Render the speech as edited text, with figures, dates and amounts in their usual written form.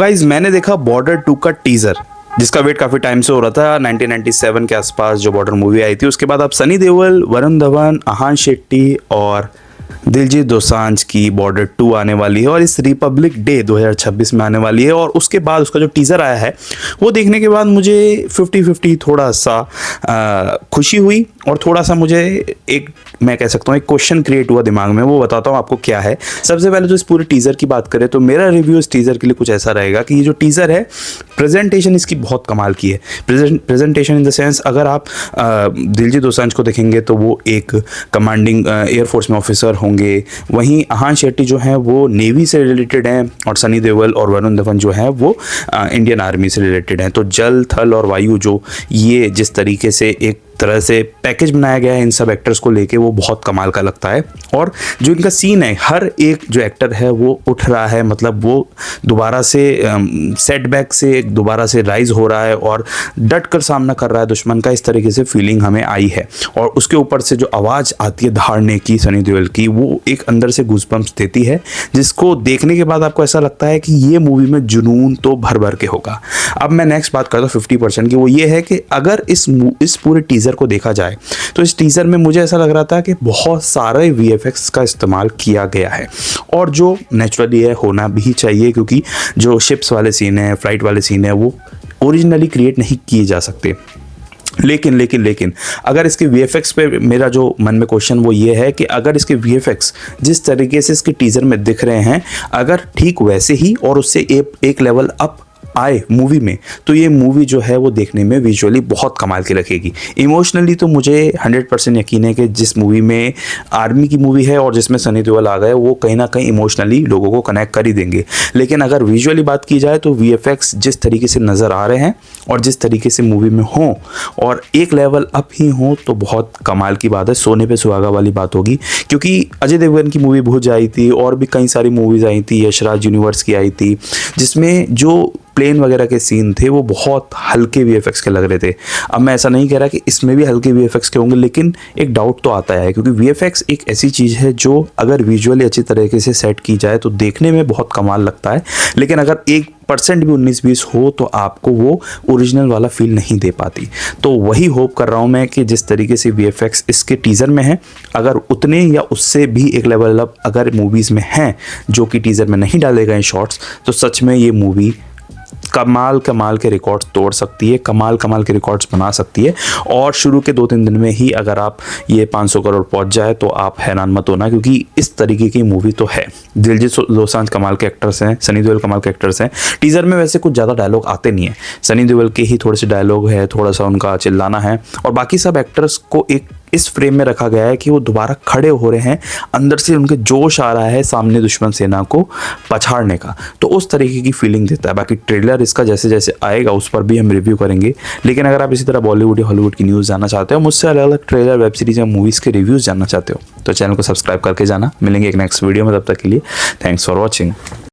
Guys मैंने देखा border 2 का टीजर, जिसका वेट काफी टाइम से हो रहा था। 1997 के आसपास जो बॉर्डर मूवी आई थी, उसके बाद अब सनी देओल, वरुण धवन, आहान शेट्टी और दिलजीत दोसांझ की बॉर्डर 2 आने वाली है और इस रिपब्लिक डे 2026 में आने वाली है। और उसके बाद उसका जो टीज़र आया है वो देखने के बाद मुझे 50-50 थोड़ा सा खुशी हुई और थोड़ा सा मुझे एक, मैं कह सकता हूँ, एक क्वेश्चन क्रिएट हुआ दिमाग में। वो बताता हूँ आपको क्या है। सबसे पहले तो इस पूरे टीज़र की बात करें तो मेरा रिव्यू इस टीज़र के लिए कुछ ऐसा रहेगा कि ये जो टीज़र है, प्रेजेंटेशन इसकी बहुत कमाल की है। प्रेजेंटेशन इन द सेंस, अगर आप दिलजीत दोसांझ को देखेंगे तो वो एक कमांडिंग एयरफोर्स में ऑफिसर होंगे, वहीं आहान शेट्टी जो हैं वो नेवी से रिलेटेड हैं और सनी देओल और वरुण धवन जो हैं वो इंडियन आर्मी से रिलेटेड हैं। तो जल, थल और वायु, जो ये जिस तरीके से एक तरह से पैकेज बनाया गया है इन सब एक्टर्स को लेके, वो बहुत कमाल का लगता है। और जो इनका सीन है, हर एक जो एक्टर है वो उठ रहा है, मतलब वो दोबारा से सेटबैक से दोबारा से राइज हो रहा है और डट कर सामना कर रहा है दुश्मन का। इस तरीके से फीलिंग हमें आई है। और उसके ऊपर से जो आवाज़ आती है धाड़ने की सनी देओल की, वो एक अंदर से गूज़बम्प्स देती है, जिसको देखने के बाद आपको ऐसा लगता है कि ये मूवी में जुनून तो भर भर के होगा। अब मैं नेक्स्ट बात करता हूँ 50% की। वो ये है कि अगर इस पूरे टीज़र को देखा जाए तो इस टीजर में मुझे ऐसा लग रहा था कि बहुत सारे वीएफएक्स का इस्तेमाल किया गया है, और जो नेचुरली है, होना भी चाहिए, क्योंकि जो शिप्स वाले सीन है, फ्लाइट वाले सीन है, वो ओरिजिनली क्रिएट नहीं किए जा सकते। लेकिन अगर इसके VFX पे मेरा जो मन में क्वेश्चन वो ये है कि अगर इसके VFX जिस तरीके से इसके टीज़र में दिख रहे हैं, अगर ठीक वैसे ही और उससे एक लेवल अप आए मूवी में, तो ये मूवी जो है वो देखने में विजुअली बहुत कमाल की लगेगी। इमोशनली तो मुझे 100% यकीन है कि जिस मूवी में आर्मी की मूवी है और जिसमें सनी देओल आ गए, वो कहीं ना कहीं इमोशनली लोगों को कनेक्ट कर ही देंगे। लेकिन अगर विजुअली बात की जाए तो VFX जिस तरीके से नज़र आ रहे हैं और जिस तरीके से मूवी में हों और एक लेवल अप ही हों, तो बहुत कमाल की बात है, सोने पे सुहागा वाली बात होगी। क्योंकि अजय देवगन की मूवी भूज आई थी और भी कई सारी मूवीज़ आई थी, यशराज यूनिवर्स की आई थी, जिसमें जो प्लेन वगैरह के सीन थे वो बहुत हल्के VFX के लग रहे थे। अब मैं ऐसा नहीं कह रहा कि इसमें भी हल्के VFX के होंगे, लेकिन एक डाउट तो आता है, क्योंकि VFX एक ऐसी चीज़ है जो अगर विजुअली अच्छी तरीके से सेट की जाए तो देखने में बहुत कमाल लगता है। लेकिन अगर 1% भी 19-20 हो तो आपको वो ओरिजिनल वाला फील नहीं दे पाती। तो वही होप कर रहा हूँ मैं कि जिस तरीके से VFX इसके टीज़र में है, अगर उतने या उससे भी एक लेवल अप अगर मूवीज़ में हैं जो कि टीज़र में नहीं डाले गए शॉर्ट्स, तो सच में ये मूवी कमाल के रिकॉर्ड्स तोड़ सकती है, कमाल के रिकॉर्ड्स बना सकती है। और शुरू के 2-3 दिन में ही अगर आप ये 500 करोड़ पहुंच जाए तो आप हैरान मत होना, क्योंकि इस तरीके की मूवी तो है। दिलजीत दोसांझ कमाल के एक्टर्स हैं, सनी देओल कमाल के एक्टर्स हैं। टीज़र में वैसे कुछ ज़्यादा डायलॉग आते नहीं है, सनी देओल के ही थोड़े से डायलॉग है, थोड़ा सा उनका चिल्लाना है, और बाकी सब एक्टर्स को एक इस फ्रेम में रखा गया है कि वो दोबारा खड़े हो रहे हैं, अंदर से उनके जोश आ रहा है सामने दुश्मन सेना को पछाड़ने का। तो उस तरीके की फीलिंग देता है। बाकी ट्रेलर इसका जैसे जैसे आएगा उस पर भी हम रिव्यू करेंगे। लेकिन अगर आप इसी तरह बॉलीवुड या हॉलीवुड की न्यूज़ जानना चाहते हो, मुझसे अलग अलग ट्रेलर, वेब सीरीज या मूवीज़ के रिव्यूज़ जानना चाहते हो, तो चैनल को सब्सक्राइब करके जाना। मिलेंगे एक नेक्स्ट वीडियो में, तब तक के लिए थैंक्स फॉर वॉचिंग।